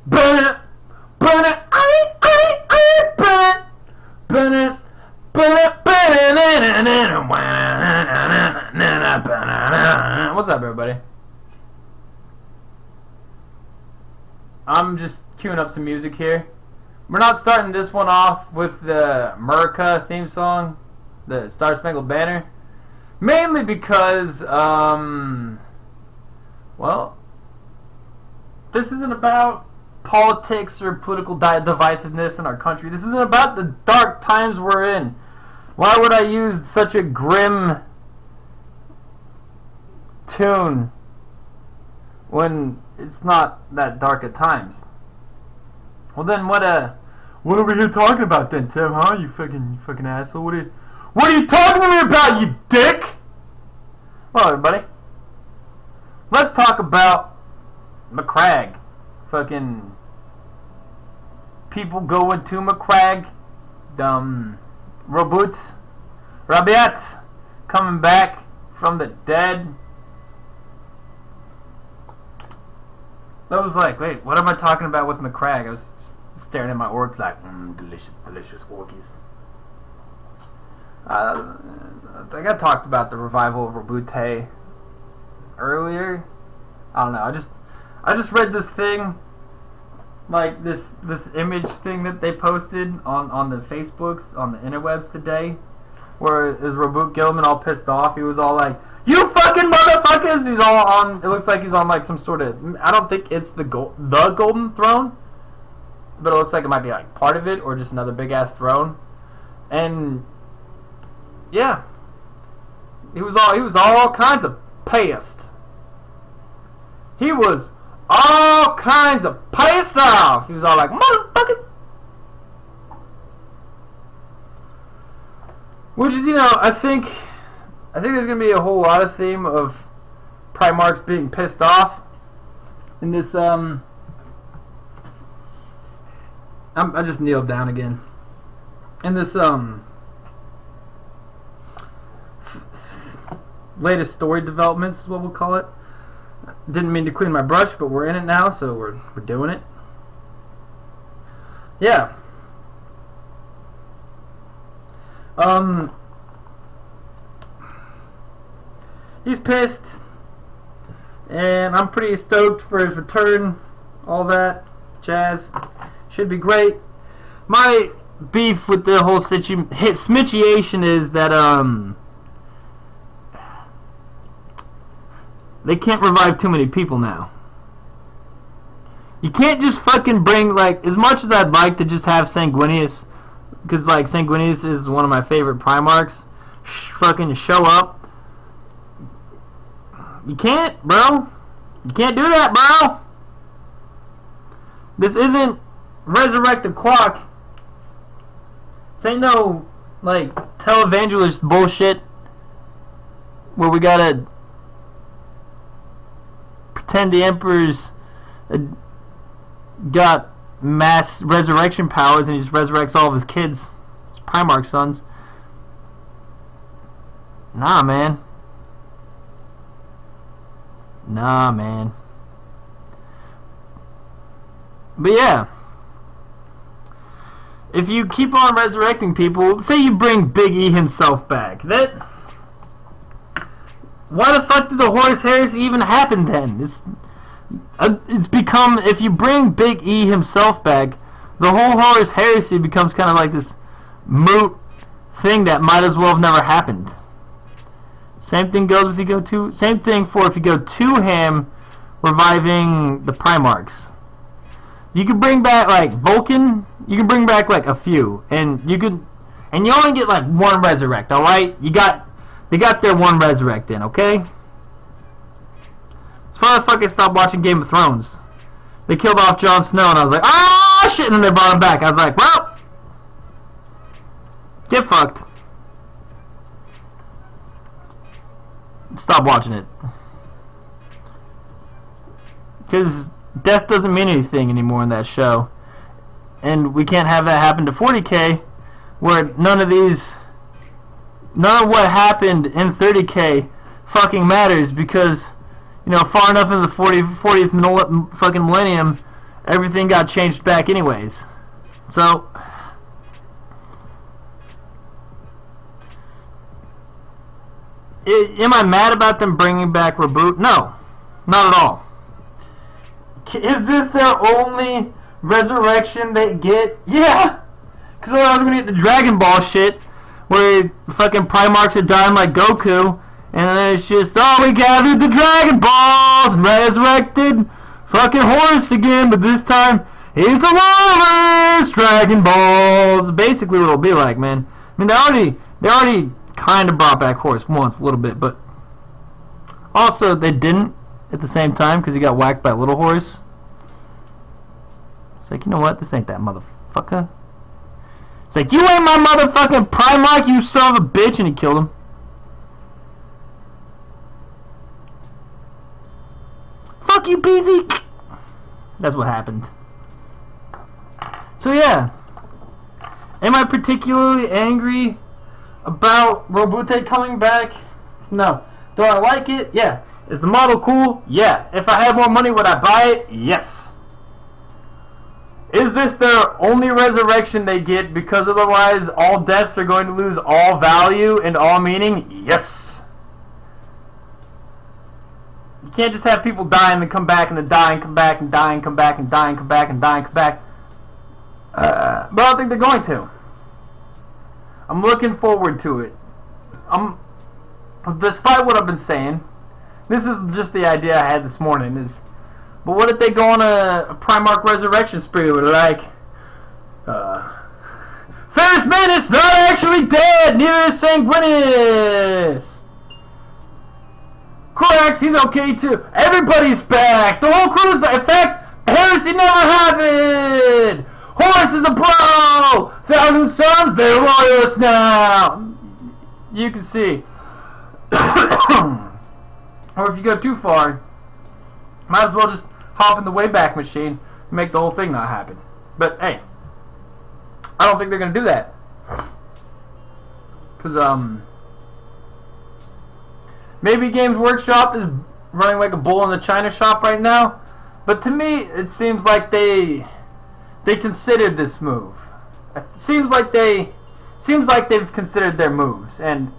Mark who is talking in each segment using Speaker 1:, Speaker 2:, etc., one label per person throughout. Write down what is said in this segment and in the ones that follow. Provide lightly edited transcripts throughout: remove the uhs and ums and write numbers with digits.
Speaker 1: burn it, burn it, burn it, burn it, burn it, burn it. What's up, everybody? I'm just queuing up some music here. We're not starting this one off with the America theme song, the Star Spangled Banner, mainly because, well, this isn't about politics or political divisiveness in our country. This isn't about the dark times we're in. Why would I use such a grim tune when it's not that dark at times? Well, then what are we here talking about then, Tim? Huh? You fucking asshole. What are you talking to me about, you dick? Well, everybody, let's talk about McCrag. Fucking people going to McCrag. Rabiat coming back from the dead. That was like, wait, what am I talking about with McCrag? I was just staring at my orks like, delicious, delicious orkies. I think I talked about the revival of Rabute earlier. I don't know. I just read this thing, like this image thing that they posted on the Facebooks, on the interwebs today, where is Rabute Gilman all pissed off. He was all like, "You fucking motherfuckers!" He's all on. It looks like he's on like some sort of. I don't think it's the Golden Throne, but it looks like it might be like part of it or just another big ass throne. And yeah, he was all kinds of pissed. He was all kinds of pissed off. He was all like, "Motherfuckers." Which is, I think there's going to be a whole lot of theme of Primarchs being pissed off in this, I just kneeled down again. In this, latest story developments is what we'll call it. Didn't mean to clean my brush, but we're in it now, so we're doing it. Yeah. He's pissed, and I'm pretty stoked for his return. All that jazz should be great. My beef with the whole situation is that they can't revive too many people now. You can't just fucking bring, like, as much as I'd like to just have Sanguinius, because, like, Sanguinius is one of my favorite Primarchs, fucking show up. You can't, bro. You can't do that, bro. This isn't Resurrect the Clock. This ain't no, like, televangelist bullshit where we gotta pretend the Emperor's got mass resurrection powers and he just resurrects all of his kids, his Primarch sons. Nah, man. Nah, man. But yeah, if you keep on resurrecting people, say you bring Big E himself back, why the fuck did the Horus Heresy even happen then? It's become, if you bring Big E himself back, the whole Horus Heresy becomes kind of like this moot thing that might as well have never happened. Same thing goes if you go to, same thing for if you go to him reviving the Primarchs. You can bring back like Vulcan, you can bring back like a few, and you only get like one resurrect, alright? They got their one resurrect in, okay? As far as I fucking stopped watching Game of Thrones. They killed off Jon Snow and I was like, ah shit, and then they brought him back. I was like, well, get fucked. Stop watching it. Because death doesn't mean anything anymore in that show. And we can't have that happen to 40K, where none of what happened in 30K fucking matters, because, far enough in the 40th fucking millennium, everything got changed back anyways. So am I mad about them bringing back Reboot? No, not at all. Is this their only resurrection they get? Yeah, because otherwise we're gonna get the Dragon Ball shit where fucking Primarchs are dying like Goku, and then it's just, oh, we gathered the Dragon Balls and resurrected fucking Horus again, but this time he's the lowest Dragon Balls. Basically what it'll be like, man. I mean, they already kind of brought back Horus once, a little bit, but also they didn't at the same time because he got whacked by Little Horus. It's like, you know what? This ain't that motherfucker. It's like, you ain't my motherfucking Primarch, you son of a bitch, and he killed him. Fuck you, PZ. That's what happened. So yeah, am I particularly angry about Robute coming back? No. Do I like it? Yeah. Is the model cool? Yeah. If I had more money, would I buy it? Yes. Is this their only resurrection they get because otherwise all deaths are going to lose all value and all meaning? Yes. You can't just have people die and then come back and then die and come back and die and come back and die and come back and die and come back. But I don't think they're going to. I'm looking forward to it. Despite what I've been saying, this is just the idea I had this morning. But what if they go on a Primarch resurrection spree where they're like, Ferrus Manus not actually dead, neither is Sanguinius. Corax, he's okay too. Everybody's back. The whole crew's back. In fact, heresy never happened. Horus is a bro. 1,000 Suns, they're royalists now. You can see. Or if you go too far, might as well just hop in the Wayback Machine and make the whole thing not happen. But hey, I don't think they're gonna do that. Cause maybe Games Workshop is running like a bull in the china shop right now, but to me it seems like they considered this move. It seems like they've considered their moves, and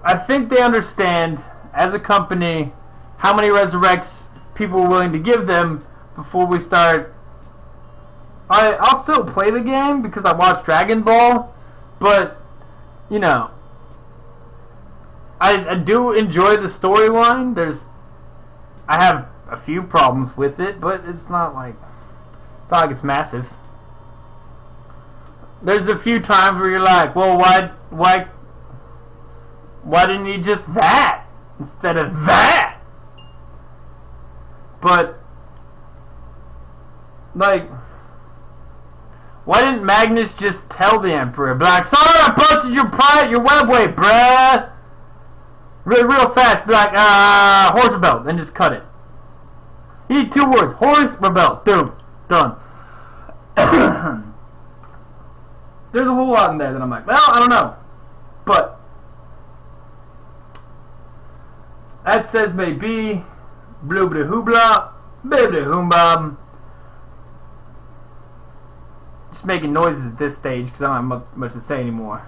Speaker 1: I think they understand as a company how many resurrects people are willing to give them before we start. I'll still play the game because I watch Dragon Ball, but you know, I do enjoy the storyline. I have a few problems with it, but it's not like it's massive. There's a few times where you're like, well, why didn't he just that instead of that? But like, why didn't Magnus just tell the Emperor, be like, sorry, I busted your webway, bruh. Real fast, be like, Horse Rebel, then just cut it. You need 2 words, Horse Rebel, boom, done. There's a whole lot in there that I'm like, well, I don't know. But that says maybe, bloobla hoobla, bibbla hoombab. Just making noises at this stage because I don't have much to say anymore.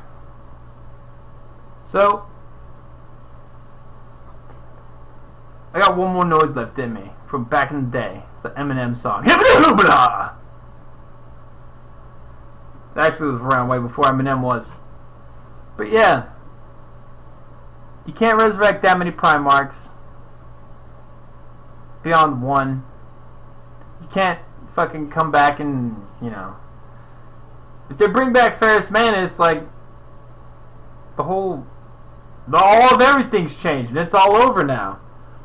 Speaker 1: So, I got one more noise left in me from back in the day. It's the Eminem song. Hibbla hoobla! That actually was around way before Eminem was. But yeah, you can't resurrect that many Primarchs beyond 1. You can't fucking come back and, you know, if they bring back Ferrus Manus, like, all of everything's changed and it's all over now.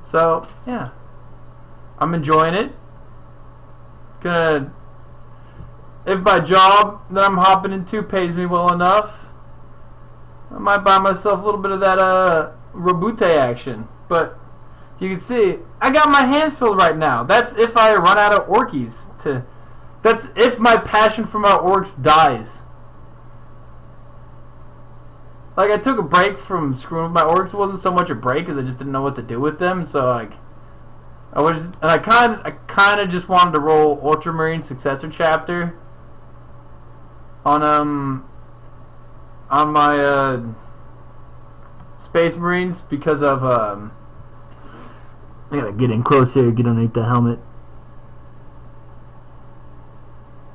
Speaker 1: So yeah, I'm enjoying it. If my job that I'm hopping into pays me well enough, I might buy myself a little bit of that Robute action. But you can see, I got my hands filled right now. That's if I run out of Orkies. That's if my passion for my orcs dies. Like, I took a break from screwing with my orcs. It wasn't so much a break as I just didn't know what to do with them. So like, I kind of just wanted to roll Ultramarine Successor Chapter on my Space Marines because of I gotta get in close here, get underneath the helmet.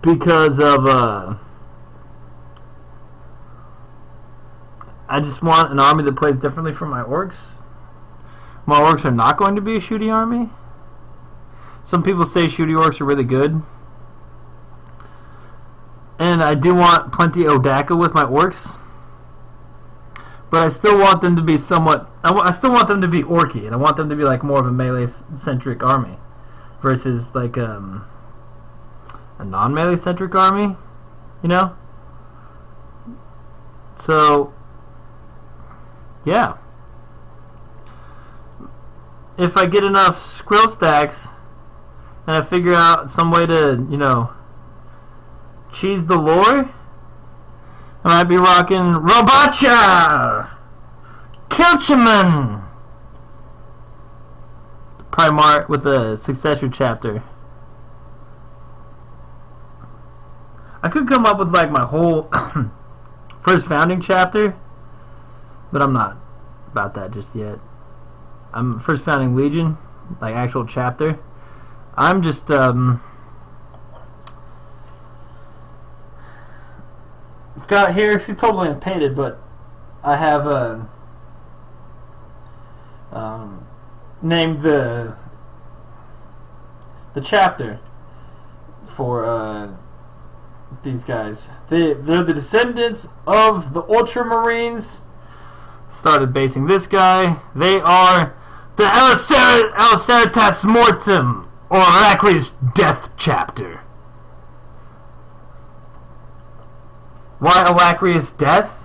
Speaker 1: Because of I just want an army that plays differently from my orks. My orks are not going to be a shooty army. Some people say shooty orks are really good. And I do want plenty of Odaka with my orks. But I still want them to be somewhat... I still want them to be orky. And I want them to be like more of a melee-centric army. Versus like a non-melee-centric army. You know? So... yeah. If I get enough Skrill stacks and I figure out some way to, you know, cheese the lore, I might be rocking Robacha! Kilchaman! Primart with a Successor Chapter. I could come up with like my whole first founding chapter, but I'm not about that just yet. I'm first founding Legion, like actual chapter. I'm just I've got here, she's totally unpainted, but I have named the chapter for these guys. They're the descendants of the Ultramarines. Started basing this guy. They are the Aliceratas Mortem, or Arachri's Death Chapter. Why Alacrious Death?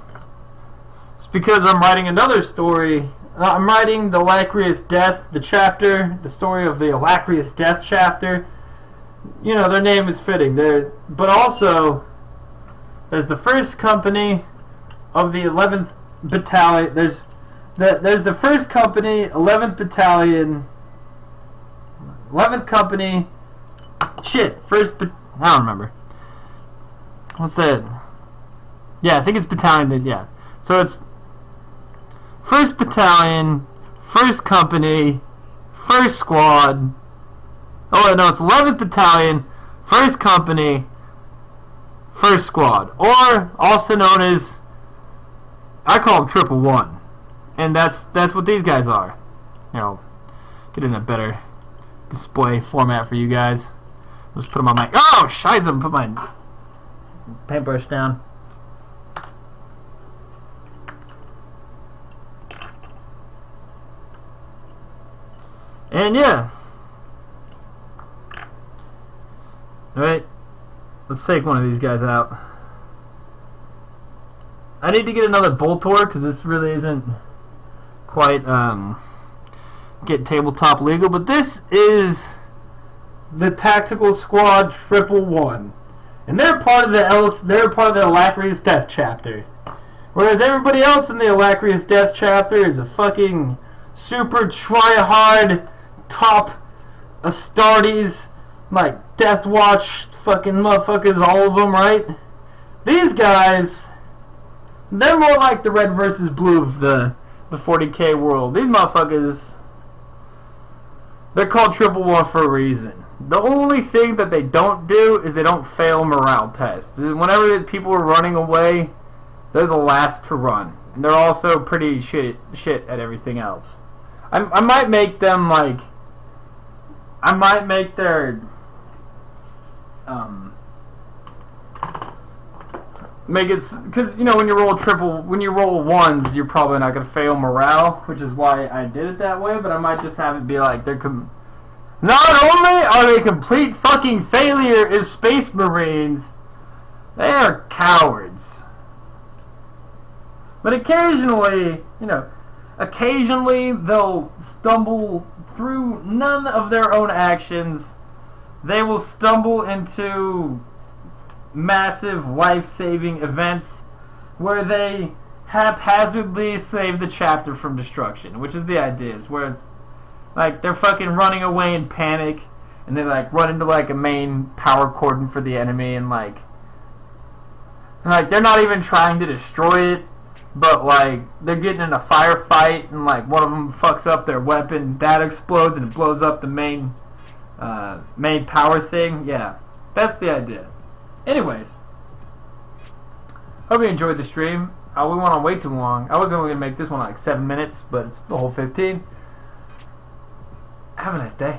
Speaker 1: It's because I'm writing another story. I'm writing the Alacrious Death, the chapter, the story of the Alacrious Death Chapter. You know, their name is fitting. But also, there's the first company of the 11th Battalion. There's the first company, 11th Battalion, 11th Company. Shit, I don't remember. What's that? Yeah, I think it's Battalion. Yeah, so it's 1st Battalion, 1st Company, 1st Squad. Oh no, it's 11th Battalion, 1st Company, 1st Squad, or also known as, I call them 111, and that's what these guys are. You know, get in a better display format for you guys. Let's put them on my. Oh, shiza! Put my paintbrush down. And yeah. Alright. Let's take one of these guys out. I need to get another Boltor because this really isn't quite get tabletop legal, but this is the Tactical Squad 111. And they're part of the Alacrious Death Chapter. Whereas everybody else in the Alacrious Death Chapter is a fucking super try-hard top Astartes, like Death Watch fucking motherfuckers, all of them, right? These guys, they're more like the red versus blue of the 40k world. These motherfuckers, they're called 111 for a reason. The only thing that they don't do is they don't fail morale tests. Whenever people are running away, they're the last to run. And they're also pretty shit at everything else. I might make them like, I might make their make it, because you know when you roll ones, you're probably not gonna fail morale, which is why I did it that way. But I might just have it be like not only are they complete fucking failure as Space Marines, they are cowards. But occasionally, occasionally they'll stumble through none of their own actions. They will stumble into massive life-saving events where they haphazardly save the chapter from destruction, which is the idea. Is where it's Like, they're fucking running away in panic, and they, like, run into, like, a main power cordon for the enemy, and, like, they're not even trying to destroy it, but, like, they're getting in a firefight, and, like, one of them fucks up their weapon, that explodes, and it blows up the main power thing. Yeah, that's the idea. Anyways, hope you enjoyed the stream. We went on way too long. I was only going to make this one like 7 minutes, but it's the whole 15. Have a nice day.